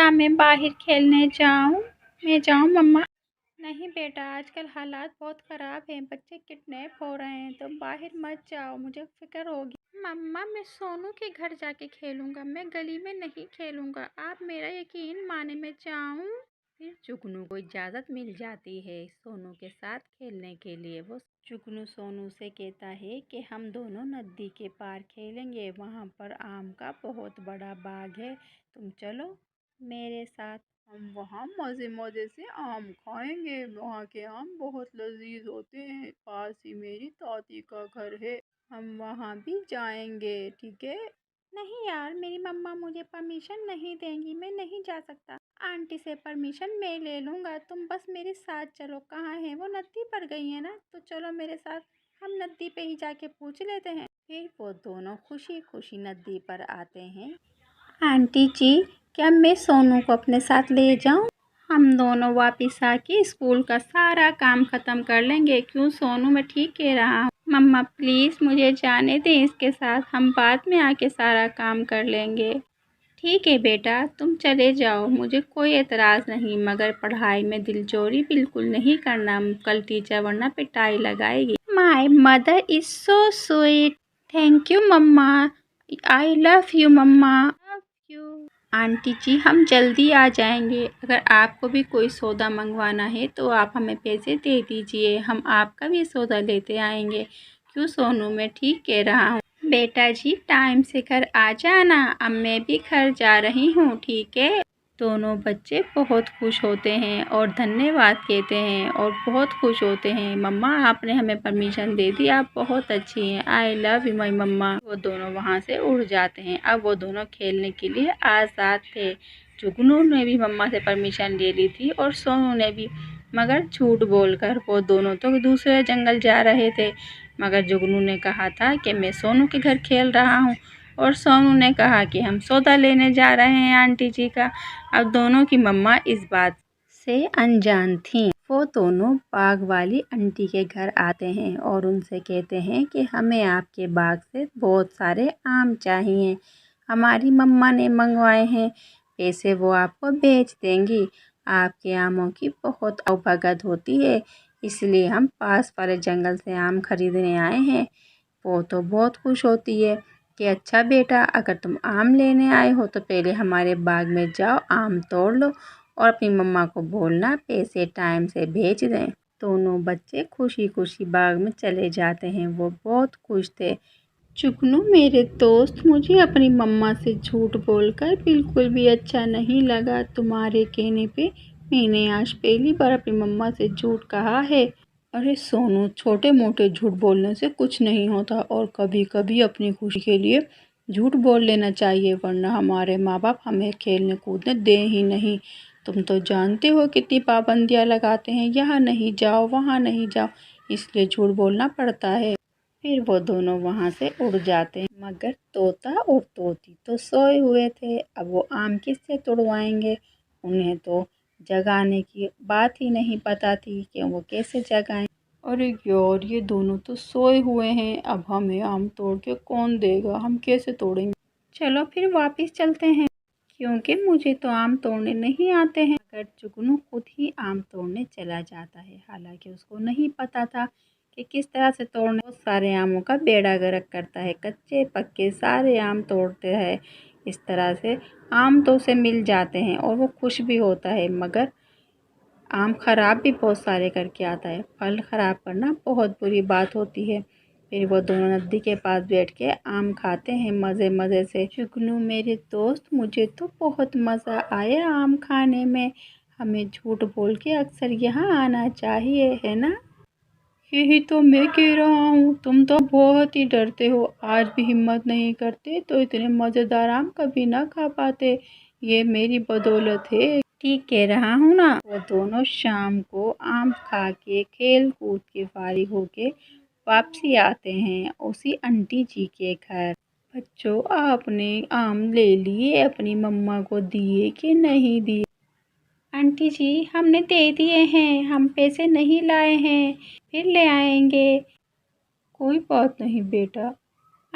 کیا میں باہر کھیلنے جاؤں؟ میں جاؤں مما؟ نہیں بیٹا، آج کل حالات بہت خراب ہیں، بچے کڈنیپ ہو رہے ہیں، تم باہر مت جاؤ، مجھے فکر ہوگی۔ مما میں سونو کے گھر جا کے کھیلوں گا، میں گلی میں نہیں کھیلوں گا، آپ میرا یقین مانے، میں جاؤں۔ پھر جگنو کو اجازت مل جاتی ہے سونو کے ساتھ کھیلنے کے لیے۔ وہ جگنو سونو سے کہتا ہے کہ ہم دونوں ندی کے پار کھیلیں گے، وہاں پر آم کا بہت بڑا باغ ہے، تم چلو میرے ساتھ، ہم وہاں مزے مزے سے آم کھائیں گے، وہاں کے آم بہت لذیذ ہوتے ہیں، پاس ہی میری تاتی کا گھر ہے، ہم وہاں بھی جائیں گے، ٹھیک ہے؟ نہیں یار، میری مما مجھے پرمیشن نہیں دیں گی، میں نہیں جا سکتا۔ آنٹی سے پرمیشن میں لے لوں گا، تم بس میرے ساتھ چلو۔ کہاں ہے وہ؟ ندی پر گئی ہے نا، تو چلو میرے ساتھ، ہم ندی پہ ہی جا کے پوچھ لیتے ہیں۔ پھر وہ دونوں خوشی خوشی ندی پر آتے ہیں۔ آنٹی جی، کیا میں سونو کو اپنے ساتھ لے جاؤں؟ ہم دونوں واپس آ کے اسکول کا سارا کام ختم کر لیں گے، کیوں سونو؟ میں ٹھیک کہہ رہا ہوں۔ مما پلیز مجھے جانے دیں اس کے ساتھ، ہم بعد میں آ کے سارا کام کر لیں گے۔ ٹھیک ہے بیٹا، تم چلے جاؤ، مجھے کوئی اعتراض نہیں، مگر پڑھائی میں دل چوری بالکل نہیں کرنا، کل ٹیچر ورنہ پٹائی لگائے گی۔ My mother is so sweet, thank you mama, I love you mama. Aunty ji, ہم جلدی آ جائیں گے، اگر آپ کو بھی کوئی سودا منگوانا ہے تو آپ ہمیں پیسے دے دیجئے، ہم آپ کا بھی سودا لیتے آئیں گے، کیوں سونو؟ میں ٹھیک کہہ رہا ہوں۔ بیٹا جی، ٹائم سے گھر آ جانا، اب میں بھی گھر جا رہی ہوں، ٹھیک ہے؟ دونوں بچے بہت خوش ہوتے ہیں اور دھنیہ واد کہتے ہیں اور بہت خوش ہوتے ہیں۔ مما آپ نے ہمیں پرمیشن دے دی، آپ بہت اچھی ہیں، آئی لو یو مائی مما۔ وہ دونوں وہاں سے اڑ جاتے ہیں، اب وہ دونوں کھیلنے کے لیے آزاد تھے۔ جگنو نے بھی مما سے پرمیشن لے لی تھی اور سونو نے بھی، مگر جھوٹ بول کر۔ وہ دونوں تو دوسرے جنگل جا رہے تھے، مگر جگنو نے کہا تھا کہ میں سونو کے گھر کھیل رہا ہوں، اور سونو نے کہا کہ ہم سودا لینے جا رہے ہیں آنٹی جی کا۔ اب دونوں کی مما اس بات سے انجان تھیں۔ وہ دونوں باغ والی آنٹی کے گھر آتے ہیں اور ان سے کہتے ہیں کہ ہمیں آپ کے باغ سے بہت سارے آم چاہیے، ہماری مما نے منگوائے ہیں، پیسے وہ آپ کو بیچ دیں گی، آپ کے آموں کی بہت اوبھگت ہوتی ہے، اس لیے ہم پاس والے جنگل سے آم خریدنے آئے ہیں۔ وہ تو بہت خوش ہوتی ہے کہ اچھا بیٹا، اگر تم آم لینے آئے ہو تو پہلے ہمارے باغ میں جاؤ، آم توڑ لو اور اپنی مما کو بولنا پیسے ٹائم سے بھیج دیں۔ دونوں بچے خوشی خوشی باغ میں چلے جاتے ہیں، وہ بہت خوش تھے۔ جگنو میرے دوست، مجھے اپنی مما سے جھوٹ بول کر بالکل بھی اچھا نہیں لگا، تمہارے کہنے پہ میں نے آج پہلی بار اپنی مما سے جھوٹ کہا ہے۔ ارے سونو، چھوٹے موٹے جھوٹ بولنے سے کچھ نہیں ہوتا، اور کبھی کبھی اپنی خوشی کے لیے جھوٹ بول لینا چاہیے، ورنہ ہمارے ماں باپ ہمیں کھیلنے کودنے دیں ہی نہیں۔ تم تو جانتے ہو کتنی پابندیاں لگاتے ہیں، یہاں نہیں جاؤ، وہاں نہیں جاؤ، اس لیے جھوٹ بولنا پڑتا ہے۔ پھر وہ دونوں وہاں سے اڑ جاتے ہیں، مگر طوطا اور طوطی تو سوئے ہوئے تھے، اب وہ آم کس سے توڑوائیں گے؟ انہیں تو جگانے کی بات ہی نہیں پتہ تھی کہ وہ کیسے جگائیں۔ ارے یار، یہ دونوں تو سوئے ہوئے ہیں، اب ہمیں آم توڑ کے کون دے گا، ہم کیسے توڑیں گے؟ چلو پھر واپس چلتے ہیں، کیونکہ مجھے تو آم توڑنے نہیں آتے ہیں۔ اگر جگنو خود ہی آم توڑنے چلا جاتا ہے، حالانکہ اس کو نہیں پتا تھا کہ کس طرح سے توڑنے، بہت سارے آموں کا بیڑا گرک کرتا ہے، کچے پکے سارے آم توڑتے ہیں، اس طرح سے آم تو اسے مل جاتے ہیں اور وہ خوش بھی ہوتا ہے، مگر آم خراب بھی بہت سارے کر کے آتا ہے، پھل خراب کرنا بہت بری بات ہوتی ہے۔ پھر وہ دونوں ندی کے پاس بیٹھ کے آم کھاتے ہیں مزے مزے سے۔ جگنو میرے دوست، مجھے تو بہت مزہ آیا آم کھانے میں، ہمیں جھوٹ بول کے اکثر یہاں آنا چاہیے، ہے نا؟ یہی تو میں کہہ رہا ہوں، تم تو بہت ہی ڈرتے ہو، آج بھی ہمت نہیں کرتے تو اتنے مزیدار آم کبھی نہ کھا پاتے، یہ میری بدولت ہے۔ ٹھیک کہہ رہا ہوں نا؟ وہ دونوں شام کو آم کھا کے کھیل کود کے فارغ ہو کے واپسی آتے ہیں اسی آنٹی جی کے گھر۔ بچوں، آپ نے آم لے لیے، اپنی مما کو دیے کہ نہیں دیے؟ آنٹی جی، ہم نے دے دیے ہیں، ہم پیسے نہیں لائے ہیں، پھر لے آئیں گے۔ کوئی بات نہیں بیٹا،